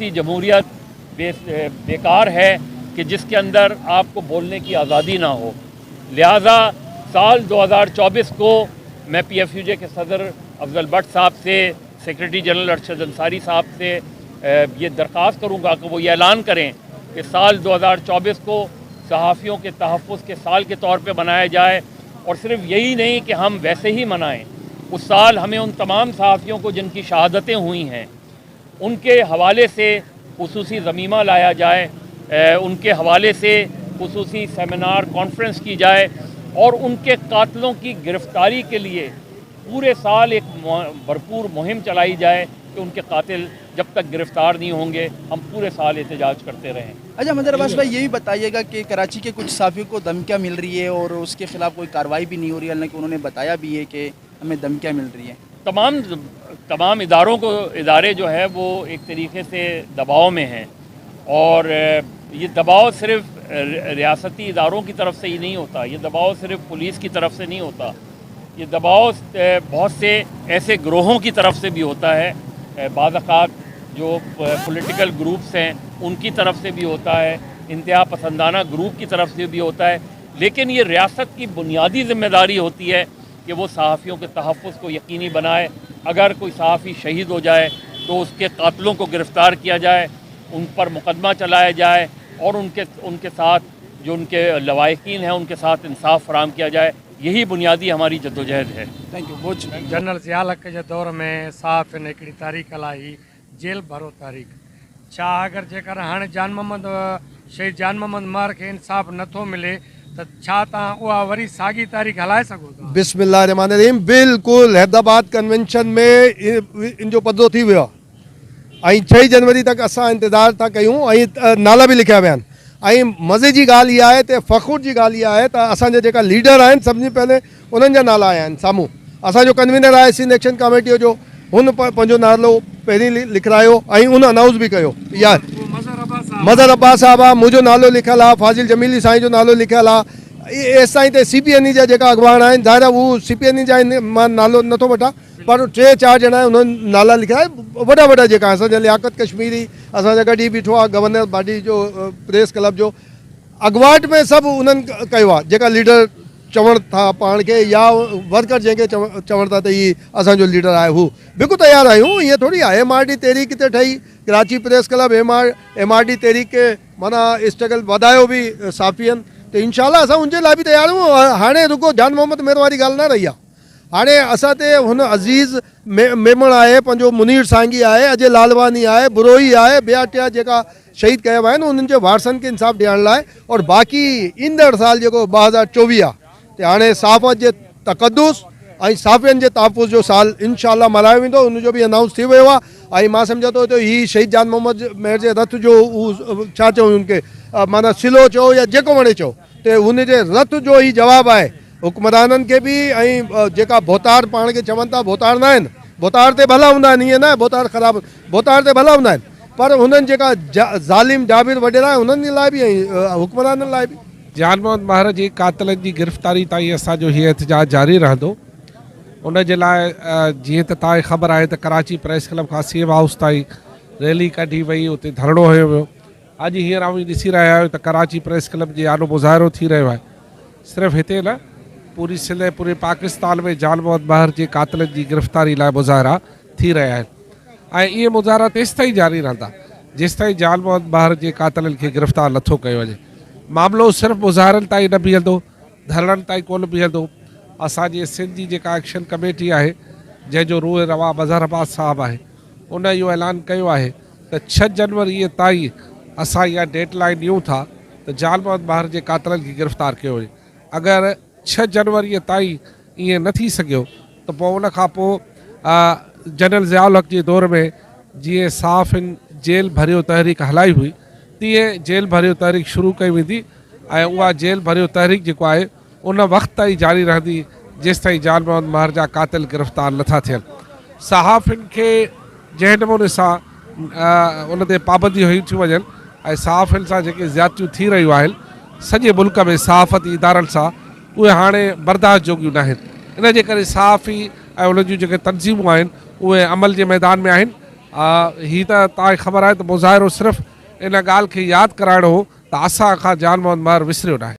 ایسی جمہوریت بیکار ہے کہ جس کے اندر آپ کو بولنے کی آزادی نہ ہو. لہٰذا سال 2024 کو میں پی ایف یو جے کے صدر افضل بٹ صاحب سے، سیکریٹری جنرل ارشد انصاری صاحب سے یہ درخواست کروں گا کہ وہ یہ اعلان کریں کہ سال 2024 کو صحافیوں کے تحفظ کے سال کے طور پہ منایا جائے. اور صرف یہی نہیں کہ ہم ویسے ہی منائیں، اس سال ہمیں ان تمام صحافیوں کو جن کی شہادتیں ہوئی ہیں ان کے حوالے سے خصوصی ضمیمہ لایا جائے، ان کے حوالے سے خصوصی سیمینار کانفرنس کی جائے، اور ان کے قاتلوں کی گرفتاری کے لیے پورے سال ایک بھرپور مہم چلائی جائے کہ ان کے قاتل جب تک گرفتار نہیں ہوں گے ہم پورے سال احتجاج کرتے رہیں. اچھا مظہر عباس بھائی، یہ بھی بتائیے گا کہ کراچی کے کچھ صحافیوں کو دھمکیاں مل رہی ہے اور اس کے خلاف کوئی کارروائی بھی نہیں ہو رہی ہے، حالانکہ انہوں نے بتایا بھی ہے کہ ہمیں دھمکیاں مل رہی ہیں. تمام ادارے جو ہے وہ ایک طریقے سے دباؤ میں ہیں، اور یہ دباؤ صرف ریاستی اداروں کی طرف سے ہی نہیں ہوتا، یہ دباؤ صرف پولیس کی طرف سے نہیں ہوتا، یہ دباؤ بہت سے ایسے گروہوں کی طرف سے بھی ہوتا ہے. بعض اوقات جو پولیٹیکل گروپس ہیں ان کی طرف سے بھی ہوتا ہے، انتہا پسندانہ گروپ کی طرف سے بھی ہوتا ہے. لیکن یہ ریاست کی بنیادی ذمہ داری ہوتی ہے کہ وہ صحافیوں کے تحفظ کو یقینی بنائے. اگر کوئی صحافی شہید ہو جائے تو اس کے قاتلوں کو گرفتار کیا جائے، ان پر مقدمہ چلایا جائے، اور ان کے ساتھ جو ان کے لواحقین ہیں ان کے ساتھ انصاف فراہم کیا جائے. یہی بنیادی ہماری جدوجہد ہے. Thank you. जनरल ज़ियाउल हक़ जे दौर में सहाफ़ियुनि हिकिड़ी तारीख़ हलाई, जेल भरो तारीख़. छा अगरि जेकर हाणे जान मोहम्मद शहीद जान मोहम्मद मर खे इंसाफ़ नथो मिले त छा तव्हां उहा वरी साॻी तारीख़ हलाए सघो था? बिस्मिल्लाहिर्रहमानिर्रहीम. बिल्कुलु हैदराबाद कन्वेंशन में इन जो पधरो थी वियो आहे ऐं 6 जनवरी तक असां इंतज़ारु था कयूं ऐं नाला बि लिखिया विया आहिनि. ऐं मज़े जी ॻाल्हि इहा आहे त फ़ख़ुर जी ॻाल्हि इहा आहे त असांजा जेका लीडर आहिनि सभिनी पहले उन्हनि जा नाला आया आहिनि साम्हूं. असांजो कन्वीनर आहे सिंध एक्शन कमेटीअ जो, हुन पंहिंजो नालो पहिरीं लिखायो ऐं उन अनाउंस बि कयो. इहा मज़हर अब्बास साहिबु आहे, मुंहिंजो नालो लिखियलु आहे, फाज़िल जमीली साईं जो नालो लिखियलु आहे. एसि ताईं त CPNE जा जेका अॻवान आहिनि ज़ाहिर आहे उहो CPNE जा आहिनि, मां नालो नथो वठां, पर 3-4 ॼणा उन्हनि नाला लिखिया आहे वॾा जेका असांजा लियाकत कश्मीरी असांजा गॾु ई बीठो आहे, गवर्नर बॉडी जो प्रेस क्लब जो अॻवाट में सभु उन्हनि कयो आहे जेका लीडर चवण था पाण खे, या वर्कर जंहिंखे चवण था त हीअ असांजो लीडर आहे. हू बिल्कुलु तयारु आहियूं. ईअं थोरी आहे MRD तहरीक हिते ठही, कराची प्रेस क्लब MRD तहरीक खे माना स्ट्रगल वधायो बि साफ़ियनि, त इंशाल्लाह असां उनजे लाइ बि तयारु आहियूं. हाणे रुगो जान मोहम्मद मेर वारी ॻाल्हि न रही आहे. हाणे असां ते हुन अज़ीज़ मेमण आहे, पंहिंजो मुनीर सांगी आहे, अजय लालवानी आहे, बुरोई आहे, ॿिया टिया जेका शहीद कया विया आहिनि उन्हनि जे वारसनि खे इंसाफ़ ॾियण लाइ. और बाक़ी ईंदड़ साल जेको 2024 आहे त हाणे सहाफ़त जे तक़दुस ऐं सहाफ़ियुनि जे तहफ़ुज़ जो साल इंशाल्लाह मल्हायो वेंदो. उनजो बि अनाउंस थी वियो आहे. ऐं मां सम्झां थो त हीअ शहीद जान मोहम्मद मेर जे रथ जो उहो छा चऊं हुनखे माना सिलो चओ या जेको वणे चओ, त हुनजे रथ जो ई जवाबु आहे हुक्मराननि खे बि. ऐं जेका भोतार पाण खे चवनि था, भोतार न आहिनि, भोतार ते भला हूंदा आहिनि, ईअं न भोतार ख़राबु, भोतार ते भला हूंदा आहिनि, पर हुननि जेका ज़ालिम जाबिर वॾेरा हुननि लाइ बि ऐं हुक्मराननि लाइ बि. जान मोहम्मद महर जी कातिलनि जी गिरफ़्तारी ताईं असांजो हीअ एहतिजाज जारी रहंदो. उन जे लाइ जीअं त तव्हांखे ख़बर आहे त कराची प्रेस क्लब खां CM हाउस ताईं रैली कढी वई, उते धरणो हयो वियो. अॼु हींअर आऊं ॾिसी रहिया आहियो त कराची प्रेस क्लब जे आॾो मुज़ाहिरो थी रहियो आहे. सिर्फ़ु हिते न, पूरी सिंध पूरे पाकिस्तान में जान मोहम्मद महर जे कातिलनि जी गिरफ़्तारी लाइ मुज़ाहिरा थी रहिया आहिनि. ऐं इहे मुज़ाहिरा तेसि ताईं जारी रहंदा जेसि ताईं जान मोहम्मद महर जे कातिलनि खे गिरफ़्तार नथो कयो वञे. मामिलो सिर्फ़ु मुज़ाहिरनि ताईं न बीहंदो, धरणनि ताईं कोन बीहंदो. असांजे सिंध जी जेका एक्शन कमेटी आहे जंहिंजो रूह रवा मज़हर अब्बास साहिबु आहे, उन इहो ऐलान कयो आहे त 6 जनवरी ताईं असां इहा डेड लाइन ॾियूं था त जान मोहम्मद महर जे कातिलनि खे गिरफ़्तार कयो वञे. अगरि 6 जनवरी ताईं ईअं न थी सघियो त पोइ उन खां पोइ जनरल ज़ियाउल हक़ जे दौर में जीअं सहाफ़ियुनि जेल भरियो तहरीक हलाई हुई, तीअं जेल भरियो तहरीक शुरू कई वेंदी. ऐं उहा जेल भरियो तहरीक जेको आहे उन वक़्त ताईं जारी रहंदी जेसि ताईं जान मोहम्मद महर जा कातिल गिरफ़्तार नथा थियनि. सहाफ़ियुनि खे जंहिं नमूने सां उन ते पाबंदियूं हयूं थियूं वञनि ऐं सहाफ़ियुनि सां जेके ज़्यादतियूं थी रहियूं आहिनि सॼे मुल्क में सहाफ़ती इदारनि सां, उहे हाणे बर्दाश्त जोगियूं न आहिनि. इन जे करे सहाफ़ी ऐं उन्हनि जूं जेके तनज़ीमूं आहिनि उहे अमल जे मैदान में आहिनि ही त तव्हांखे ख़बर आहे त मुज़ाहिरो सिर्फ़ु इन ॻाल्हि खे यादि कराइणो हो त असां खां जान मोहम्मद महर विसरियो न आहे।